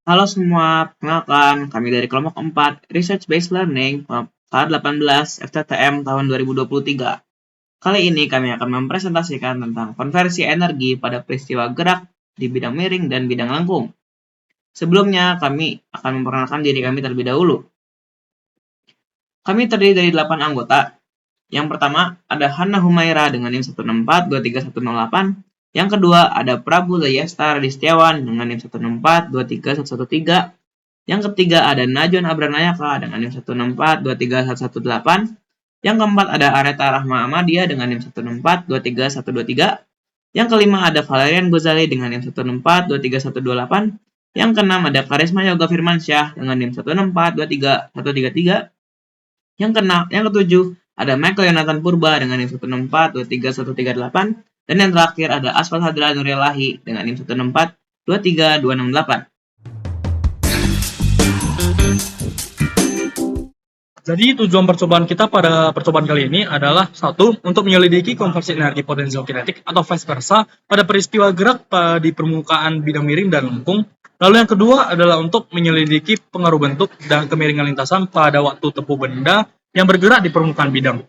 Halo semua, perkenalkan kami dari kelompok 4 Research Based Learning part 18 FTTM tahun 2023. Kali ini kami akan mempresentasikan tentang konversi energi pada peristiwa gerak di bidang miring dan bidang lengkung. Sebelumnya, kami akan memperkenalkan diri kami terlebih dahulu. Kami terdiri dari 8 anggota. Yang pertama ada Hana Humaira dengan NIM 164231108. Yang kedua ada Prabu Zayesta Radistiawan dengan NIM 164231113. Yang ketiga ada Najon Abranayaka dengan NIM 164231118. Yang keempat ada Areta Rahma Ahmadiyah dengan NIM 164231123. Yang kelima ada Valerian Gozali dengan NIM 164231128. Yang keenam ada Karisma Yoga Firmansyah dengan NIM 164231133. Yang ketujuh ada Michael Yonatan Purba dengan NIM 164231138. Dan yang terakhir ada Asfal Hadra Nurilahi dengan NIM 164232268. Jadi tujuan percobaan kita pada percobaan kali ini adalah satu, untuk menyelidiki konversi energi potensial kinetik atau vice versa pada peristiwa gerak di permukaan bidang miring dan lengkung. Lalu yang kedua adalah untuk menyelidiki pengaruh bentuk dan kemiringan lintasan pada waktu tepuh benda yang bergerak di permukaan bidang.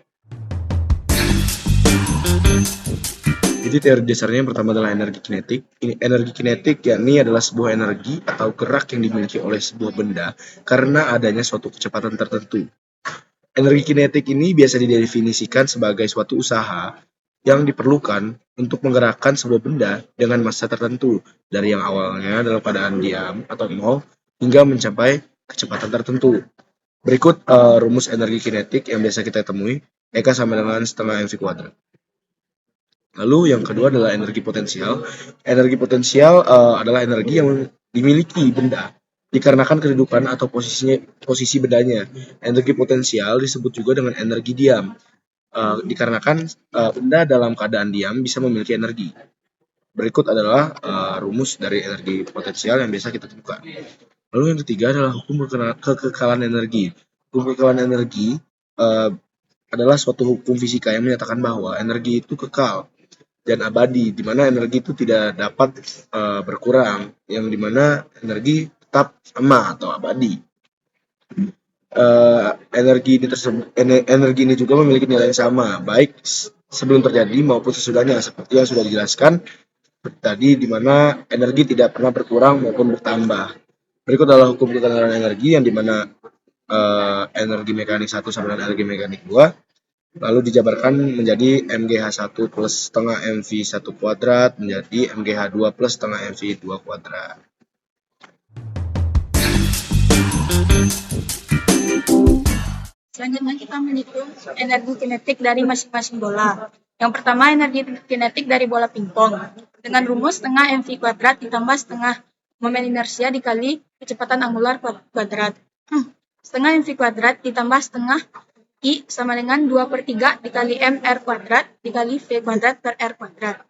Jadi teori dasarnya yang pertama adalah energi kinetik. Energi kinetik yakni adalah sebuah energi atau gerak yang dimiliki oleh sebuah benda karena adanya suatu kecepatan tertentu. Energi kinetik ini biasa didefinisikan sebagai suatu usaha yang diperlukan untuk menggerakkan sebuah benda dengan massa tertentu dari yang awalnya dalam keadaan diam atau nol hingga mencapai kecepatan tertentu. Berikut rumus energi kinetik yang biasa kita temui, Eka sama dengan setengah mv kuadrat. Lalu yang kedua adalah energi potensial. Energi potensial adalah energi yang dimiliki benda dikarenakan kedudukan atau posisi bendanya. Energi potensial disebut juga dengan energi diam, dikarenakan benda dalam keadaan diam bisa memiliki energi. Berikut adalah rumus dari energi potensial yang biasa kita temukan. Lalu yang ketiga adalah hukum kekekalan energi. Hukum kekekalan energi adalah suatu hukum fisika yang menyatakan bahwa energi itu kekal dan abadi, di mana energi itu tidak dapat berkurang, yang dimana energi tetap sama atau abadi. Energi ini juga memiliki nilai yang sama, baik sebelum terjadi maupun sesudahnya, seperti yang sudah dijelaskan tadi, di mana energi tidak pernah berkurang maupun bertambah. Berikut adalah hukum kekekalan energi, yang dimana energi mekanik 1 sama dengan energi mekanik 2, lalu dijabarkan menjadi MGH1 plus setengah MV1 kuadrat menjadi MGH2 plus setengah MV2 kuadrat. Selanjutnya kita menghitung energi kinetik dari masing-masing bola. Yang pertama energi kinetik dari bola pingpong dengan rumus setengah mv kuadrat ditambah setengah momen inersia dikali kecepatan angular kuadrat. Setengah mv kuadrat ditambah setengah I sama dengan 2/3 dikali mr kuadrat dikali v kuadrat per r kuadrat.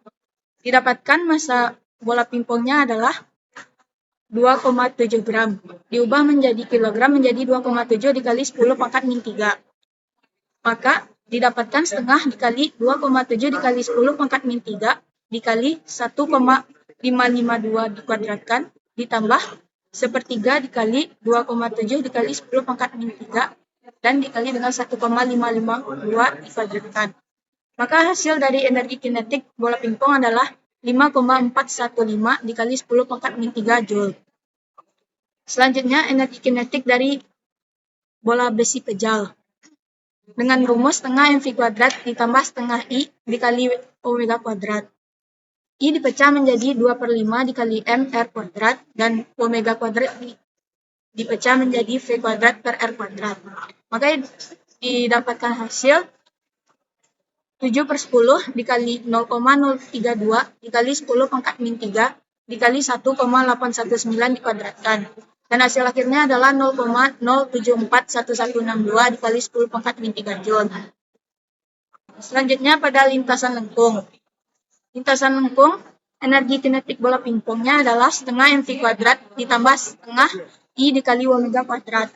Didapatkan massa bola pingpongnya adalah 2,7 gram. Diubah menjadi kilogram menjadi 2,7 dikali 10 pangkat min 3. Maka didapatkan setengah dikali 2,7 dikali 10 pangkat min 3 dikali 1,552 dikuadratkan ditambah 1/3 dikali 2,7 dikali 10 pangkat min 3 dan dikali dengan 1,552 dikuadratkan. Maka hasil dari energi kinetik bola pingpong adalah 5,415 dikali 10 pangkat min 3 Joule. Selanjutnya energi kinetik dari bola besi pejal dengan rumus setengah mv kuadrat ditambah setengah I dikali omega kuadrat. I dipecah menjadi 2/5 dikali mr kuadrat dan omega kuadrat dipecah menjadi v kuadrat per r kuadrat. Maka didapatkan hasil 7/10 dikali 0,032 dikali 10 pangkat min 3 dikali 1,819 dikuadratkan. Dan hasil akhirnya adalah 0,0741162 dikali 10 pangkat min 3 Joule. Selanjutnya pada lintasan lengkung. Lintasan lengkung, energi kinetik bola pingpongnya adalah setengah mv kuadrat ditambah setengah I dikali omega kuadrat.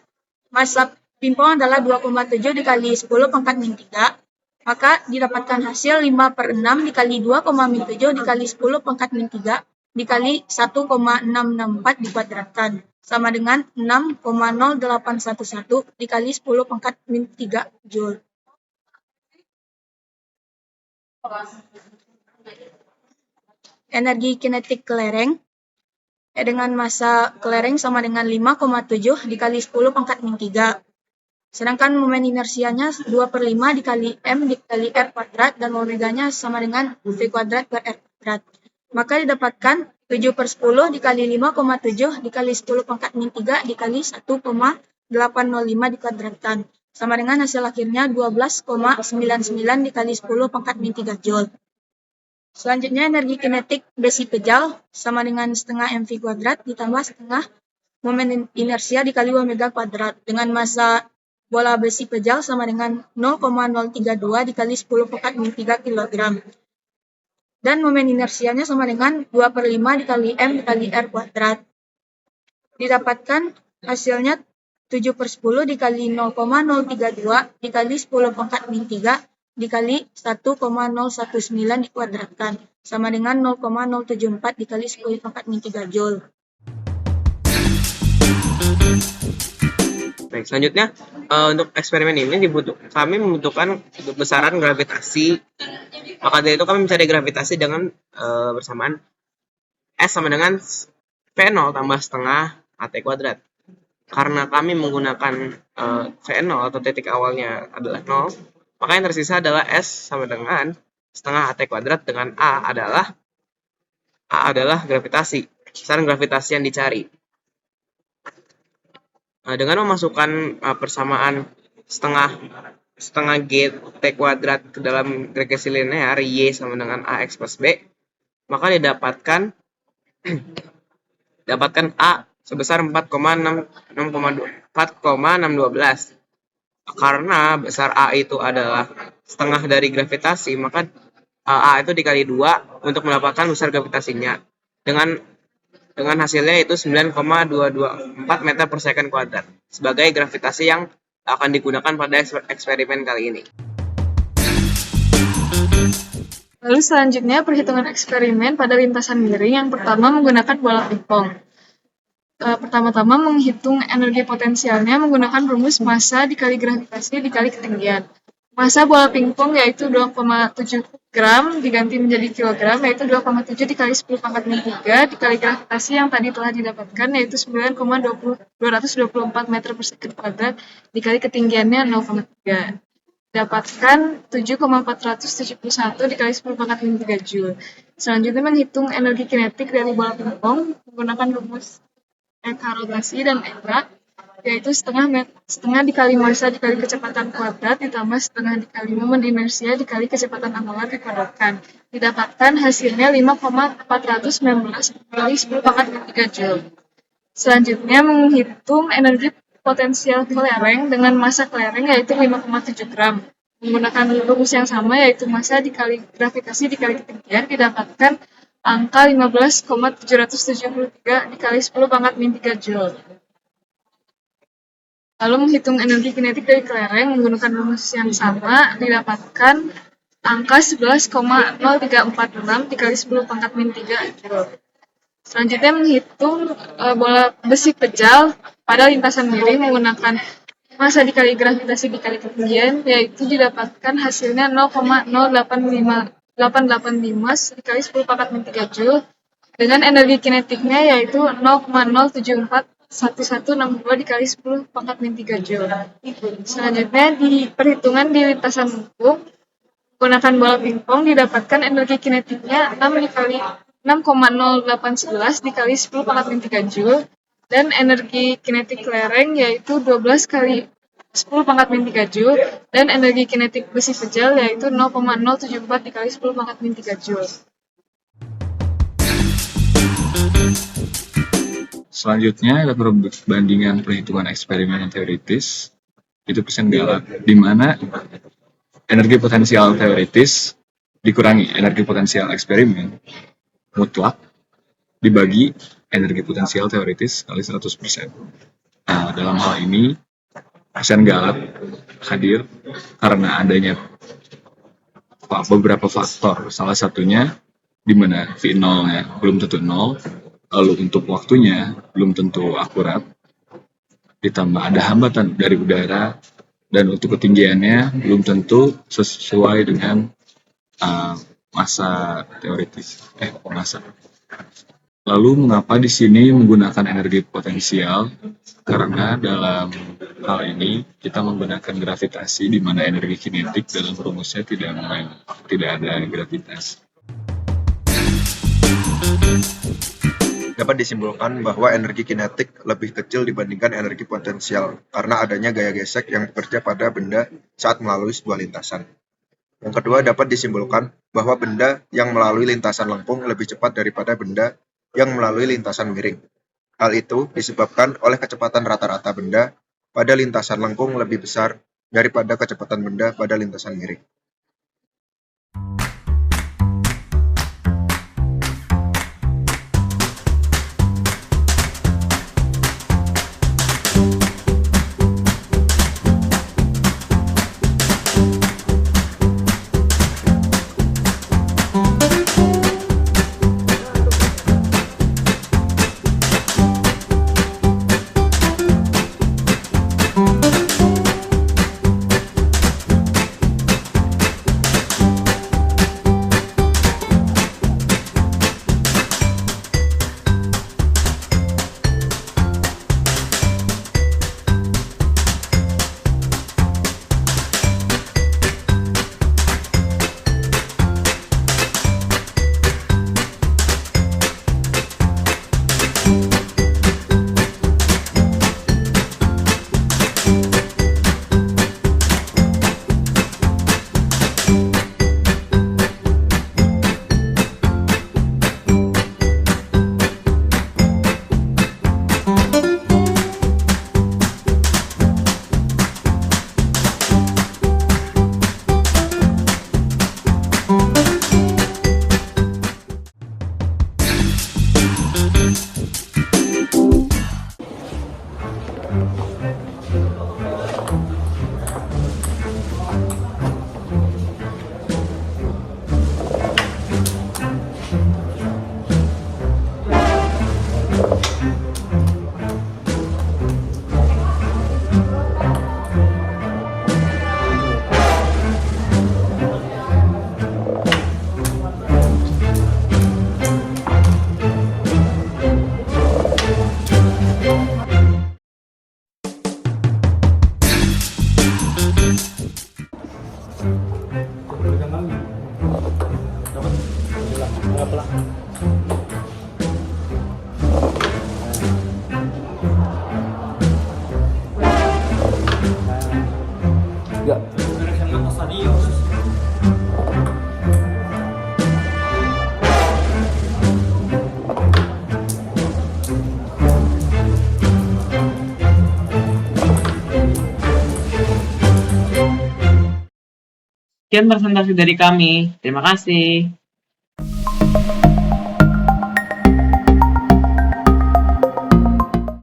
Massa pingpong adalah 2,7 dikali 10 pangkat min 3. Maka didapatkan hasil 5/6 dikali 2,7 dikali 10 pangkat min 3 dikali 1,664 dikuadratkan. sama dengan 6,0811 dikali 10 pangkat min 3 Joule. Energi kinetik kelereng dengan massa kelereng sama dengan 5,7 dikali 10 pangkat min 3. Sedangkan momen inersianya 2/5 dikali M dikali R kuadrat dan omeganya sama dengan V kuadrat per R kuadrat. Maka didapatkan 7/10 dikali 5,7 dikali 10 pangkat min 3 dikali 1,805 dikuadratkan. Sama dengan hasil akhirnya 12,99 dikali 10 pangkat min 3 Joule. Selanjutnya energi kinetik besi pejal sama dengan setengah mv kuadrat ditambah setengah momen inersia dikali omega kuadrat dengan massa bola besi pejal sama dengan 0,032 dikali 10 pangkat min 3 kg. Dan momen inersianya sama dengan 2/5 dikali M dikali R kuadrat. Didapatkan hasilnya 7/10 dikali 0,032 dikali 10 pangkat min 3 dikali 1,019 dikuadratkan sama dengan 0,074 dikali 10 pangkat min 3 Joule. Baik, selanjutnya untuk eksperimen ini kami membutuhkan besaran gravitasi. Maka dari itu kami mencari gravitasi dengan bersamaan S sama dengan V0 tambah setengah AT kuadrat. Karena kami menggunakan V0 atau titik awalnya adalah 0, maka yang tersisa adalah S sama dengan setengah AT kuadrat dengan A adalah gravitasi, besaran gravitasi yang dicari. Dengan memasukkan persamaan setengah G T kuadrat ke dalam regresi linear Y sama dengan AX plus B, maka didapatkan A sebesar 4,612. Karena besar A itu adalah setengah dari gravitasi, maka A itu dikali 2 untuk mendapatkan besar gravitasinya. Dengan hasilnya itu 9,224 meter per second kuadrat sebagai gravitasi yang akan digunakan pada eksperimen kali ini. Lalu selanjutnya perhitungan eksperimen pada lintasan miring yang pertama menggunakan bola pingpong. Pertama-tama menghitung energi potensialnya menggunakan rumus massa dikali gravitasi dikali ketinggian. Massa bola pingpong yaitu 2,7 gram diganti menjadi kilogram yaitu 2,7 dikali 10 pangkat min 3 dikali gravitasi yang tadi telah didapatkan yaitu 9,224 meter per second kuadrat dikali ketinggiannya 0,3. Dapatkan 7,471 dikali 10 pangkat min 3 Joule. Selanjutnya menghitung energi kinetik dari bola pingpong menggunakan rumus Eka rotasi dan Eka, yaitu setengah dikali massa dikali kecepatan kuadrat ditambah setengah dikali momen inersia dikali kecepatan angular dikuadratkan. Didapatkan hasilnya 5,419 dikali 10 pangkat min 3 Joule. Selanjutnya menghitung energi potensial kelereng dengan massa kelereng yaitu 5,7 gram. Menggunakan rumus yang sama yaitu massa dikali gravitasi dikali ketinggian didapatkan angka 15,773 dikali 10 pangkat min 3 Joule. Lalu menghitung energi kinetik dari kelereng menggunakan rumus yang sama didapatkan angka 11,0346 dikali 10 pangkat min 3 Joule. Selanjutnya menghitung bola besi pejal pada lintasan miring menggunakan massa dikali gravitasi dikali ketinggian yaitu didapatkan hasilnya 0,0885 dikali 10 pangkat min 3 Joule dengan energi kinetiknya yaitu 0,0741162 dikali 10 pangkat min 3 Joule. Selanjutnya di perhitungan di lintasan lengkung menggunakan bola pingpong didapatkan energi kinetiknya 6,0811 dikali 10 pangkat min 3 Joule dan energi kinetik kelereng yaitu 12 kali 10 pangkat min 3 Joule dan energi kinetik besi pejal yaitu 0,074 dikali 10 pangkat min 3 Joule. Selanjutnya ada perbandingan perhitungan eksperimen teoritis, itu persen Galak, di mana energi potensial teoritis dikurangi energi potensial eksperimen mutlak dibagi energi potensial teoritis kali 100%. Nah, dalam hal ini persen Galak hadir karena adanya beberapa faktor, salah satunya di mana V0-nya belum tentu 0, lalu untuk waktunya belum tentu akurat, ditambah ada hambatan dari udara, dan untuk ketinggiannya belum tentu sesuai dengan masa teoritis. Masa. Lalu mengapa di sini menggunakan energi potensial? Karena dalam hal ini kita menggunakan gravitasi, di mana energi kinetik dalam rumusnya tidak ada gravitas. Dapat disimpulkan bahwa energi kinetik lebih kecil dibandingkan energi potensial karena adanya gaya gesek yang bekerja pada benda saat melalui sebuah lintasan. Yang kedua, dapat disimpulkan bahwa benda yang melalui lintasan lengkung lebih cepat daripada benda yang melalui lintasan miring. Hal itu disebabkan oleh kecepatan rata-rata benda pada lintasan lengkung lebih besar daripada kecepatan benda pada lintasan miring. Sekian presentasi dari kami. Terima kasih.